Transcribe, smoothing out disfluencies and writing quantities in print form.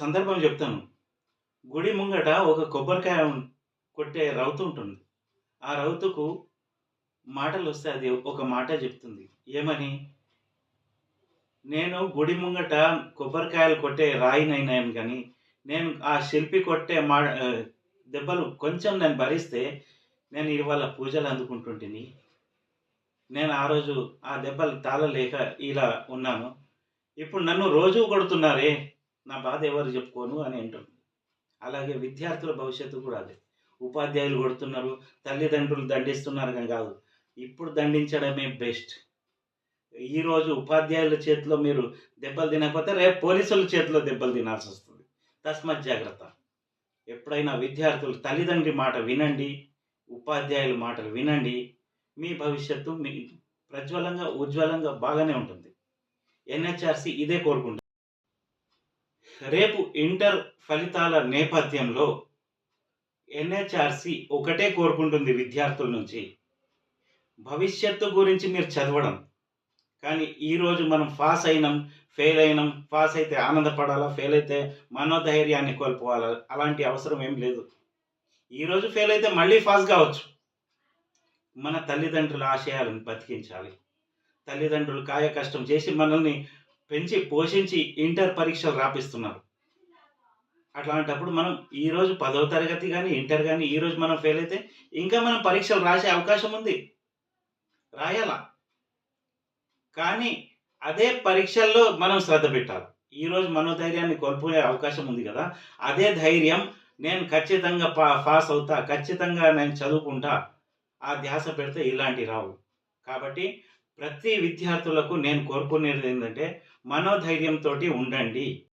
సందర్భం చెప్తాను. గుడి ముంగట ఒక కొబ్బరికాయ కొట్టే రౌతు ఉంటుంది. ఆ రౌతుకు మాటలొస్తే అది ఒక మాట చెప్తుంది. ఏమని? నేను గుడి ముంగట కొబ్బరికాయలు కొట్టే రాయినైనాను గానీ, నేను ఆ శిల్పి కొట్టే దెబ్బలు కొంచెం నేను భరిస్తే, నేను ఇవాళ పూజలు అందుకుంటుంటిని. నేను ఆ రోజు ఆ దెబ్బలు తాళలేక ఇలా ఉన్నాను. ఇప్పుడు నన్ను రోజూ కొడుతున్నారే! నా బాధ ఎవరికి చెప్పుకోను అని అంటుంది. అలాగే విద్యార్థుల భవిష్యత్తు కూడా అదే. ఉపాధ్యాయులు కొడుతున్నారు, తల్లిదండ్రులు దండిస్తున్నారని కాదు. ఇప్పుడు దండించడమే బెస్ట్. ఈరోజు ఉపాధ్యాయుల చేతిలో మీరు దెబ్బలు తినకపోతే రేపు పోలీసుల చేతిలో దెబ్బలు తినాల్సొస్తది. తస్మత్ జాగ్రత్త. ఎప్పుడైనా విద్యార్థులు తల్లిదండ్రి మాట వినండి. ఉపాధ్యాయుల మాటలు వినండి. మీ భవిష్యత్తు మీ ప్రజ్వలంగా, ఉజ్వలంగా బాగానే ఉంటుంది. ఎన్‌హెచ్‌ఆర్‌సీ ఇదే కోరుకుంటుంది. రేపు ఇంటర్ ఫలితాల నేపథ్యంలో ఎన్‌హెచ్‌ఆర్‌సీ ఒకటే కోరుకుంటుంది విద్యార్థుల నుంచి. భవిష్యత్తు గురించి మీరు చదవడం. కానీ ఈరోజు మనం పాస్ అయినాం, ఫెయిల్ అయినాం, పాస్ అయితే ఆనందపడాలా, ఫెయిల్ అయితే మనోధైర్యాన్ని కోల్పోవాలా? అలాంటి అవసరం ఏం లేదు. ఈరోజు ఫెయిల్ అయితే మళ్ళీ పాస్ కావచ్చు. మన తల్లిదండ్రుల ఆశయాలను బతికించాలి. తల్లిదండ్రులు కాయ కష్టం చేసి మనల్ని పెంచి, పోషించి ఇంటర్ పరీక్షలు రాపిస్తున్నారు. అట్లాంటప్పుడు మనం ఈరోజు 10వ తరగతి గాని, ఇంటర్ గాని ఈరోజు మనం ఫెయిల్ అయితే ఇంకా మనం పరీక్షలు రాసే అవకాశం ఉంది. రాయాల. కానీ అదే పరీక్షల్లో మనం శ్రద్ధ పెట్టాలి. ఈరోజు మనోధైర్యాన్ని కోల్పోయే అవకాశం ఉంది గదా! అదే ధైర్యం నేను ఖచ్చితంగా పాస్ అవుతా, ఖచ్చితంగా నేను చదువుకుంటా. ఆ ధ్యాస పెడితే ఇలాంటివి రావు. కాబట్టి ప్రతి విద్యార్థులకు నేను కోరుకునేదేంటంటే మనోధైర్యంతోటి ఉండండి.